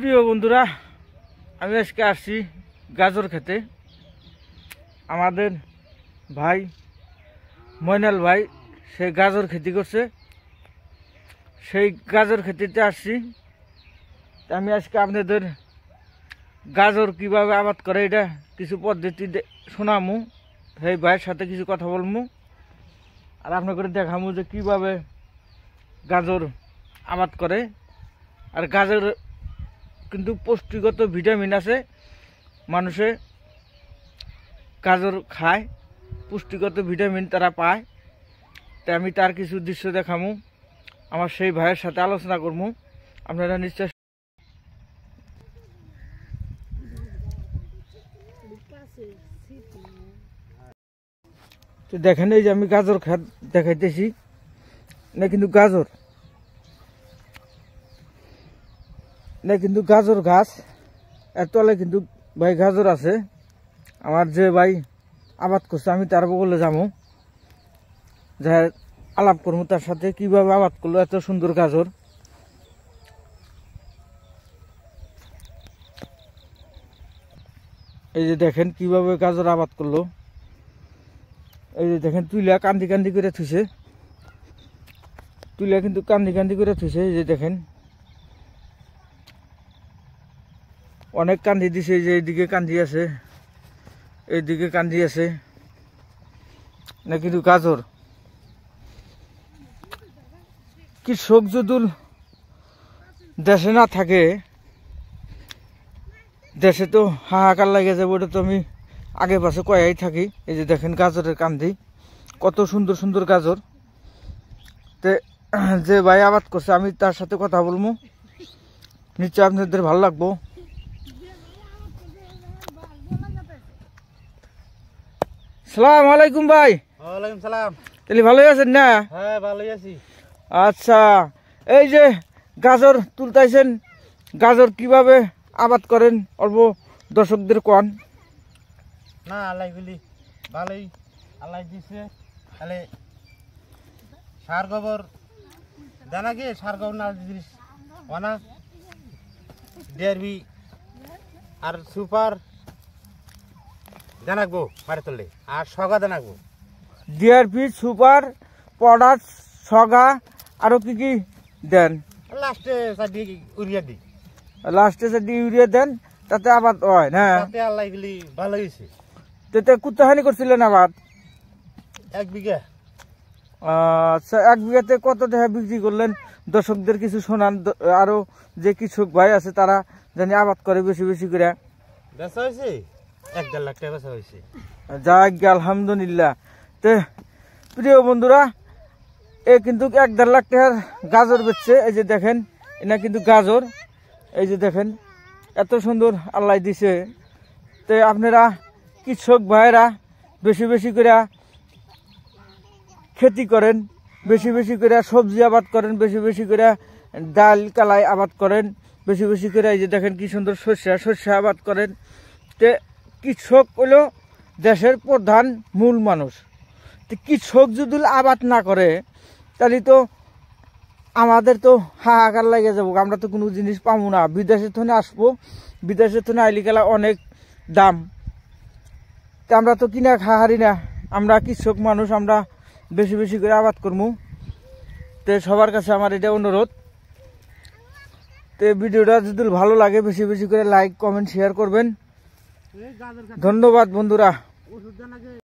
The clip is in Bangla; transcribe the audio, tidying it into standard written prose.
প্রিয় বন্ধুরা, আমি আজকে আসছি গাজর খেতে। আমাদের ভাই ময়নাল ভাই সে গাজর খেতি করছে, সেই গাজর খেতিতে আসছি। আমি আজকে আপনাদের গাজর কিভাবে আবাদ করে এটা কিছু পদ্ধতি শোনামু, সেই ভাইয়ের সাথে কিছু কথা বলমু আর আপনাকে দেখামু যে কিভাবে গাজর আবাদ করে। আর গাজর কিন্তু পুষ্টিগত ভিটামিন আছে, মানুষে গাজর খায়, পুষ্টিগত ভিটামিন তারা পায়। তাই আমি তার কিছু দৃশ্য দেখামু, আমার সেই ভাইয়ের সাথে আলোচনা করবো। আপনারা নিশ্চয় তো দেখেন, এই যে আমি গাজর খাত দেখাইতেছি না, কিন্তু গাজর না, কিন্তু গাজর গাছ এর তলে কিন্তু ভাই গাজর আছে। আমার যে ভাই আবাদ করছে, আমি তার বলে যাবো, যা আলাপ করবো তার সাথে কিভাবে আবাদ করলো এত সুন্দর গাজর। এই যে দেখেন কিভাবে গাজর আবাদ করলো। এই যে দেখেন তুইলা কান্দি কান্দি করে থুইছে, তুইলা কিন্তু কান্দি কান্দি করে থুইছে। এই যে দেখেন অনেক কান্দি দিছে, এই যে এইদিকে কান্দি আছে, এইদিকে কান্দি আছে না, কিন্তু গাজর কৃষক যদি দেশে না থাকে, দেশে তো হাহাকার লাগে যাবে। ওটা তো আমি আগে পাশে কয়াই থাকি। এই যে দেখেন গাজরের কান্দি, কত সুন্দর সুন্দর গাজর। তে যে ভাই আবাদ করছে, আমি তার সাথে কথা বলবো, নিশ্চয় আপনাদের ভালো লাগবো। সালাম আলাইকুম ভাই। ওয়ালাইকুম সালাম। তাহলে ভালোই আছেন না? হ্যাঁ, ভালোই আছি। আচ্ছা, এই যে গাজর তুলতাইছেন, গাজর কিভাবে আবাদ করেন অল্প দর্শকদের কোন। না, আল্লাহ বলি ভালোই, আল্লাহ দিছে। তাহলে সার গোবর জানা কি, সার গোবর না জিনিস ওনা ডিআরবি আর সুপার জানাকবো মারে তুললে, আর সগা জানাকবো। ডিআরপি, সুপার, পটাশ, সগা, আরো কি কি দেন? লাস্টে ইউরিয়া দিই। লাস্টে যদি ইউরিয়া দেন তাতে আবাদ হয় না? তাতে আল্লাহ বলি ভালো হয়েছে। তাতে কুত্তাহানি করছিলেন আবাদ? 1 বিঘা। আচ্ছা, 1 বিঘাতে কত টাকা বিক্রি করলেন? দর্শকদের কিছু শোনান, আরো যে কৃষক ভাই আছে তারা জানি আবাদ করে বেশি বেশি করে। বেচা হয়েছে 1-1.5 লাখ টাকা বেচা হয়েছে। যাক, আলহামদুলিল্লাহ। তো প্রিয় বন্ধুরা, এ কিন্তু 1-1.5 লাখ টাকার গাজর বেচছে। এই যে দেখেন, এনা কিন্তু গাজর, এই যে দেখেন এত সুন্দর আল্লাহ দিছে। তো আপনারা কৃষক ভাইরা বেশি বেশি করে খেতি করেন, বেশি বেশি করে সবজি আবাদ করেন, বেশি বেশি করে ডাল কালাই আবাদ করেন, বেশি বেশি করে এই যে দেখেন কি সুন্দর শস্য আবাদ করেন। তে কৃষক হলো দেশের প্রধান মূল মানুষ। তো কৃষক যদি আবাদ না করে তাহলে তো আমাদের তো হাহাকার লাগে যাবো, আমরা তো কোনো জিনিস পাবো না। বিদেশের থেকে আসবো, বিদেশের থেকে আইলি গেলা অনেক দাম, তা আমরা তো কিনা খাহারি না। আমরা কৃষক মানুষ, আমরা বেশি বেশি করে আবাদ করবো। তো সবার কাছে আমার এটা অনুরোধ। তো ভিডিওটা যদি ভালো লাগে বেশি বেশি করে লাইক, কমেন্ট, শেয়ার করবেন। ধন্যবাদ বন্ধুরা।